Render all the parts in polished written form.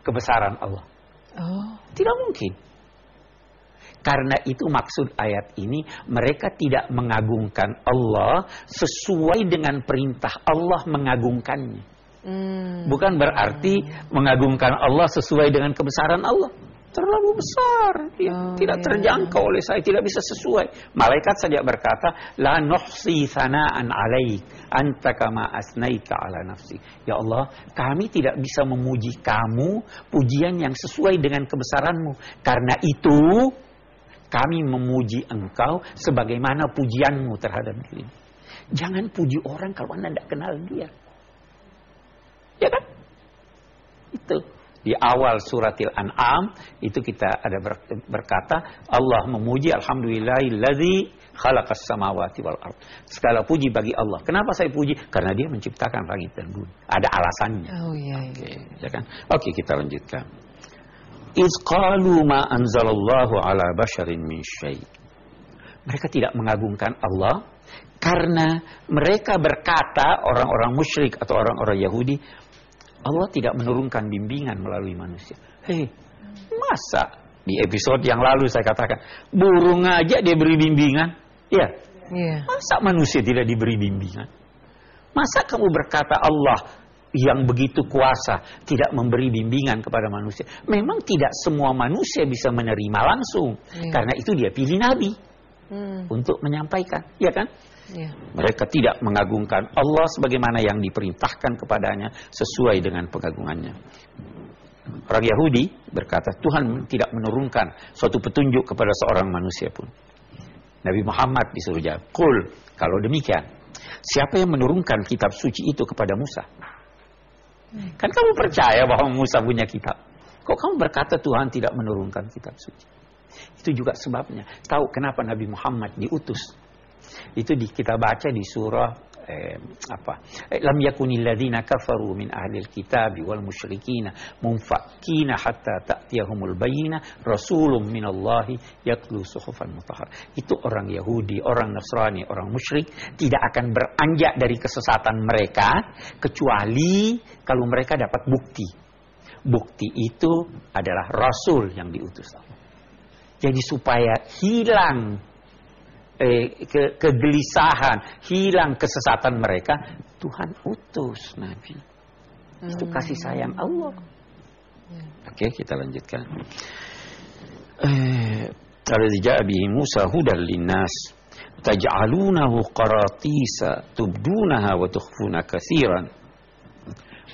kebesaran Allah. Tidak mungkin. Karena itu maksud ayat ini, mereka tidak mengagungkan Allah sesuai dengan perintah Allah mengagungkannya. Bukan berarti mengagungkan Allah sesuai dengan kebesaran Allah. Terlalu besar, tidak terjangkau oleh saya, tidak bisa sesuai. Malaikat saja berkata, la nuhsi thana'an alaik, anta kama asnaita ala nafsi. Ya Allah, kami tidak bisa memuji kamu pujian yang sesuai dengan kebesaranmu. Karena itu kami memuji engkau sebagaimana pujianmu terhadap diri. Jangan puji orang kalau Anda tidak kenal dia. Ya kan? Itu. Di awal suratil An'am, itu kita ada berkata, Allah memuji alhamdulillahilladzi khalaqas samawati wal ard. Segala puji bagi Allah. Kenapa saya puji? Karena dia menciptakan langit dan bumi. Ada alasannya. Ya kan? Oke, kita lanjutkan. Iz qalu ma anzalallahu ala basharin min syai'. Mereka tidak mengagungkan Allah karena mereka berkata, orang-orang musyrik atau orang-orang Yahudi, Allah tidak menurunkan bimbingan melalui manusia. Hei, masa di episode yang lalu saya katakan, burung aja dia beri bimbingan? Ya. Masa manusia tidak diberi bimbingan? Masa kamu berkata Allah yang begitu kuasa tidak memberi bimbingan kepada manusia? Memang tidak semua manusia bisa menerima langsung. Karena itu dia pilih Nabi untuk menyampaikan, ya kan? Mereka tidak mengagungkan Allah sebagaimana yang diperintahkan kepadanya sesuai dengan pengagungannya. Orang Yahudi berkata, Tuhan tidak menurunkan suatu petunjuk kepada seorang manusia pun. Nabi Muhammad disuruh jawab, Qul, kalau demikian, siapa yang menurunkan kitab suci itu kepada Musa? Kan kamu percaya bahwa Musa punya kitab. Kok kamu berkata Tuhan tidak menurunkan kitab suci? Itu juga sebabnya. Tahu kenapa Nabi Muhammad diutus? Itu kita baca di surah lam yakunil ladzina kafaru min ahlil kitabi wal musyrikina munfakkina hatta ta'tiyahumul bayyinah rasulun minallahi yatlu suhufan mutahhar. Itu orang Yahudi, orang Nasrani, orang musyrik tidak akan beranjak dari kesesatan mereka kecuali kalau mereka dapat bukti. Bukti itu adalah rasul yang diutus Allah. Jadi supaya hilang kegelisahan, hilang kesesatan mereka, Tuhan utus Nabi. Itu kasih sayang Allah. Oke, kita lanjutkan. Kalau ja'a bihi Musa hudal linnas taj'alunahu qaratisa tubdunaha wa tukhfuna katsiran.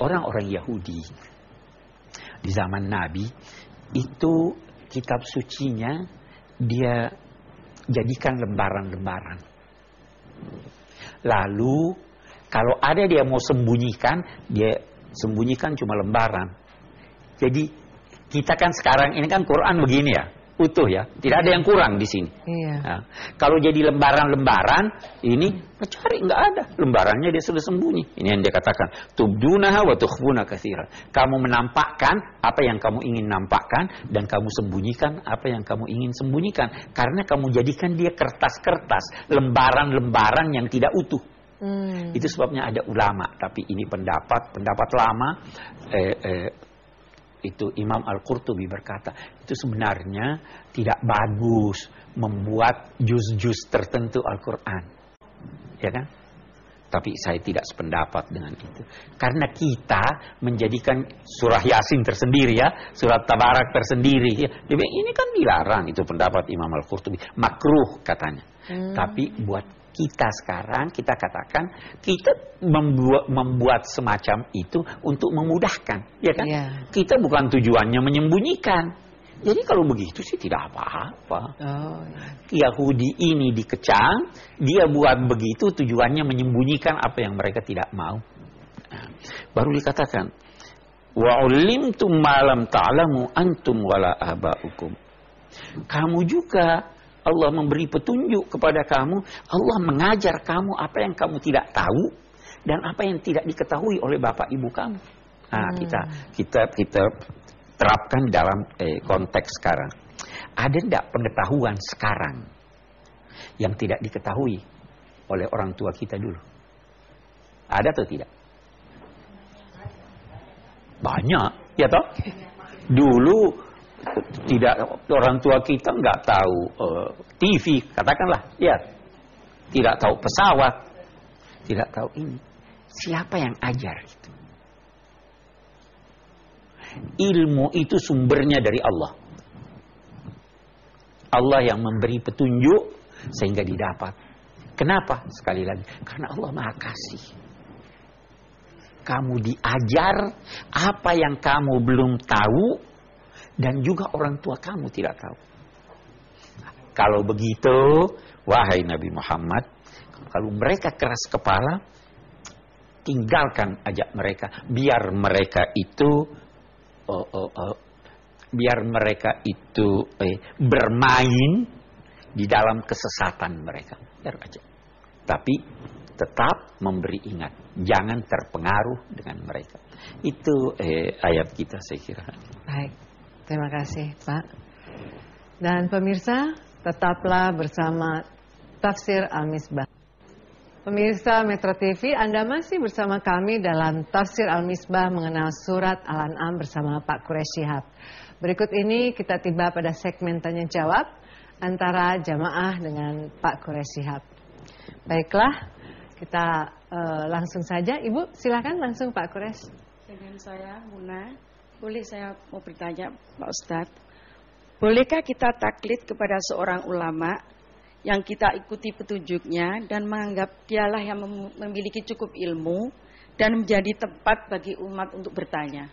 Orang-orang Yahudi di zaman Nabi itu kitab sucinya dia jadikan lembaran-lembaran. Lalu kalau ada dia mau sembunyikan, dia sembunyikan cuma lembaran. Jadi kita kan sekarang ini kan Quran begini ya, utuh ya, tidak ada yang kurang di sini. Nah, kalau jadi lembaran-lembaran, ini cari nggak ada, lembarannya dia sudah sembunyi. Ini yang dia katakan, tubdunaha wa tukhfuna katsiran. Kamu menampakkan apa yang kamu ingin nampakkan dan kamu sembunyikan apa yang kamu ingin sembunyikan, karena kamu jadikan dia kertas-kertas, lembaran-lembaran yang tidak utuh. Itu sebabnya ada ulama, tapi ini pendapat lama. Itu Imam Al-Qurtubi berkata, itu sebenarnya tidak bagus membuat juz-juz tertentu Al-Quran, ya kan? Tapi saya tidak sependapat dengan itu, karena kita menjadikan surah Yasin tersendiri ya, surat Tabarak tersendiri ya. Ini kan dilarang, itu pendapat Imam Al-Qurtubi, makruh katanya. Tapi buat kita sekarang, kita katakan kita membuat semacam itu untuk memudahkan, ya kan? Kita bukan tujuannya menyembunyikan. Jadi kalau begitu sih tidak apa-apa. Yahudi ini dikecam, dia buat begitu tujuannya menyembunyikan apa yang mereka tidak mau. Nah, baru dikatakan, wa ulimtum ma lam ta'lamu antum wala aba'ukum. Kamu juga Allah memberi petunjuk kepada kamu, Allah mengajar kamu apa yang kamu tidak tahu dan apa yang tidak diketahui oleh bapak ibu kamu. Nah, kita terapkan dalam konteks sekarang. Ada tidak pengetahuan sekarang yang tidak diketahui oleh orang tua kita dulu? Ada atau tidak? Banyak, ya toh? Dulu tidak, orang tua kita nggak tahu TV, katakanlah, ya, tidak tahu pesawat, tidak tahu ini. Siapa yang ajar itu? Ilmu itu sumbernya dari Allah. Allah yang memberi petunjuk sehingga didapat. Kenapa? Sekali lagi, karena Allah Maha Kasih. Kamu diajar apa yang kamu belum tahu dan juga orang tua kamu tidak tahu. Kalau begitu, wahai Nabi Muhammad, kalau mereka keras kepala, tinggalkan ajak mereka, biar mereka itu bermain di dalam kesesatan mereka. Biar aja. Tapi tetap memberi ingat, jangan terpengaruh dengan mereka. Itu ayat kita, saya kira. Baik, terima kasih Pak. Dan pemirsa, tetaplah bersama Tafsir Al-Misbah. Pemirsa Metro TV, Anda masih bersama kami dalam Tafsir Al-Misbah mengenal surat Al-An'am bersama Pak Quraish Shihab. Berikut ini kita tiba pada segmen tanya jawab antara jamaah dengan Pak Quraish Shihab. Baiklah, kita langsung saja. Ibu, silakan langsung Pak Quraish. Dengan saya, Muna, boleh saya mau bertanya Pak Ustadz, bolehkah kita taklid kepada seorang ulama yang kita ikuti petunjuknya dan menganggap dialah yang memiliki cukup ilmu dan menjadi tempat bagi umat untuk bertanya?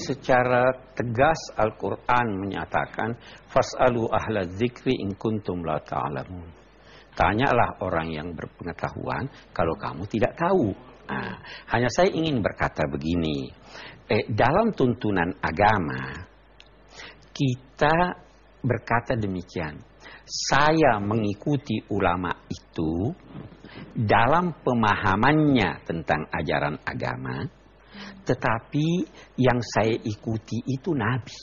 Secara tegas Al-Quran menyatakan, fas'alu ahla dzikri in kuntum la ta'lamun. Tanyalah orang yang berpengetahuan kalau kamu tidak tahu. Nah, hanya saya ingin berkata begini, dalam tuntunan agama kita berkata demikian, saya mengikuti ulama itu dalam pemahamannya tentang ajaran agama, tetapi yang saya ikuti itu Nabi.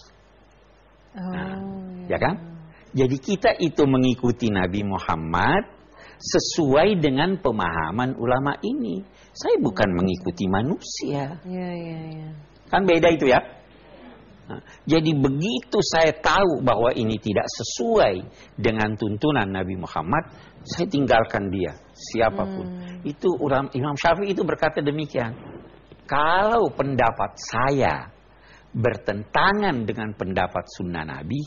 Ya kan? Jadi kita itu mengikuti Nabi Muhammad sesuai dengan pemahaman ulama ini. Saya bukan mengikuti manusia. Kan beda itu ya. Nah, jadi begitu saya tahu bahwa ini tidak sesuai dengan tuntunan Nabi Muhammad, saya tinggalkan dia, siapapun. Itu Imam Syafi'i itu berkata demikian. Kalau pendapat saya bertentangan dengan pendapat sunnah Nabi,